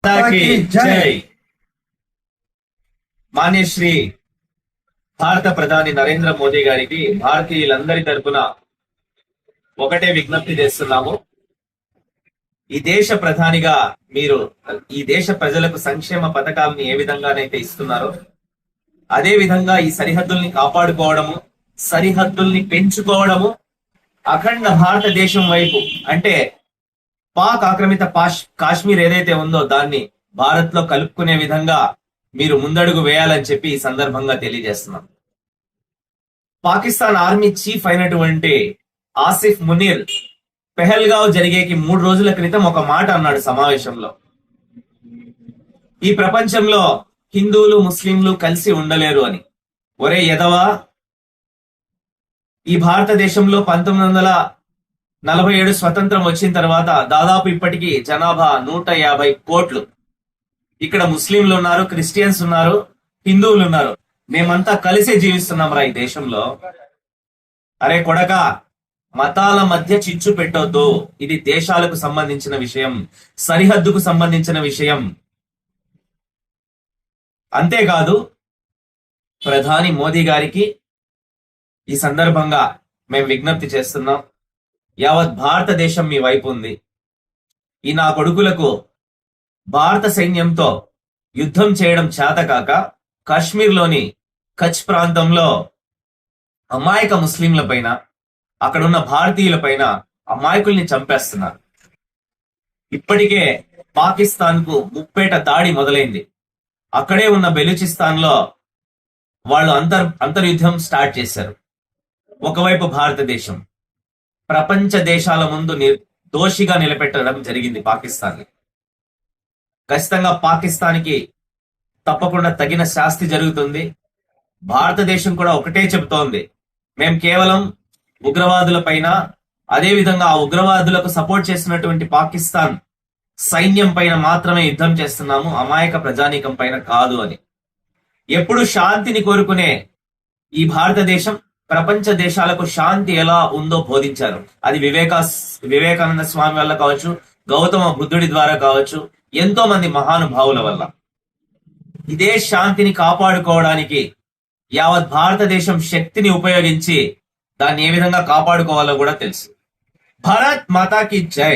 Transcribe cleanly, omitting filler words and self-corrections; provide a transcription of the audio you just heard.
జై. మాన్య శ్రీ భారత ప్రధాని నరేంద్ర మోదీ గారికి భారతీయులందరి తరపున ఒకటే విజ్ఞప్తి చేస్తున్నాము. ఈ దేశ ప్రధానిగా మీరు ఈ దేశ ప్రజలకు సంక్షేమ పథకాలను ఏ విధంగానైతే ఇస్తున్నారో అదే విధంగా ఈ సరిహద్దుల్ని కాపాడుకోవడము, సరిహద్దుల్ని పెంచుకోవడము, అఖండ భారతదేశం వైపు అంటే పాక్ ఆక్రమిత కాశ్మీర్ ఏదైతే ఉందో దాన్ని భారత్ లో కలుపుకునే విధంగా మీరు ముందడుగు వేయాలని చెప్పి ఈ సందర్భంగా తెలియజేస్తున్నాం. పాకిస్తాన్ ఆర్మీ చీఫ్ అయినటువంటి ఆసిఫ్ మునీర్ పెహల్గావ్ జరిగేకి 3 రోజుల క్రితం ఒక మాట అన్నాడు సమావేశంలో. ఈ ప్రపంచంలో హిందువులు ముస్లింలు కలిసి ఉండలేరు అని. ఒరే ఎదవా, ఈ భారతదేశంలో 1947 స్వతంత్రం వచ్చిన తర్వాత దాదాపు ఇప్పటికీ జనాభా 150 కోట్లు. ఇక్కడ ముస్లింలు ఉన్నారు, క్రిస్టియన్స్ ఉన్నారు, హిందువులు ఉన్నారు. మేమంతా కలిసే జీవిస్తున్నాం రా ఈ దేశంలో. అరే కొడక, మతాల మధ్య చిచ్చు పెట్టొద్దు. ఇది దేశాలకు సంబంధించిన విషయం, సరిహద్దుకు సంబంధించిన విషయం. అంతేకాదు ప్రధాని మోదీ గారికి ఈ సందర్భంగా మేము విజ్ఞప్తి చేస్తున్నాం. యావత్ భారతదేశం మీ వైపు ఉంది. ఈ నా కొడుకులకు భారత సైన్యంతో యుద్ధం చేయడం చేతకాక కాశ్మీర్లోని కచ్ ప్రాంతంలో అమాయక ముస్లింల పైన, అక్కడున్న భారతీయుల పైన అమాయకుల్ని చంపేస్తున్నారు. ఇప్పటికే పాకిస్తాన్ కు ముప్పేట దాడి మొదలైంది. అక్కడే ఉన్న బెలూచిస్తాన్ లో వాళ్ళు అంతర్యుద్ధం స్టార్ట్ చేశారు. ఒకవైపు భారతదేశం ప్రపంచ దేశాల ముందు దోషిగా నిలబెట్టడం జరిగింది పాకిస్తాన్. ఖచ్చితంగా పాకిస్తాన్కి తప్పకుండా తగిన శాస్తి జరుగుతుంది. భారతదేశం కూడా ఒకటే చెబుతోంది, మేము కేవలం ఉగ్రవాదుల పైన, అదే విధంగా ఆ ఉగ్రవాదులకు సపోర్ట్ చేస్తున్నటువంటి పాకిస్తాన్ సైన్యం పైన మాత్రమే యుద్ధం చేస్తున్నాము, అమాయక ప్రజానీకం పైన కాదు అని. ఎప్పుడు శాంతిని కోరుకునే ఈ భారతదేశం ప్రపంచ దేశాలకు శాంతి ఎలా ఉందో బోధించారు. అది వివేకానంద స్వామి వల్ల కావచ్చు, గౌతమ బుద్ధుడి ద్వారా కావచ్చు, ఎంతో మంది మహానుభావుల వల్ల. ఇదే శాంతిని కాపాడుకోవడానికి యావత్ భారతదేశం శక్తిని ఉపయోగించి దాన్ని ఏ విధంగా కాపాడుకోవాలో కూడా తెలుసు. భారత్ మాతాకి జై.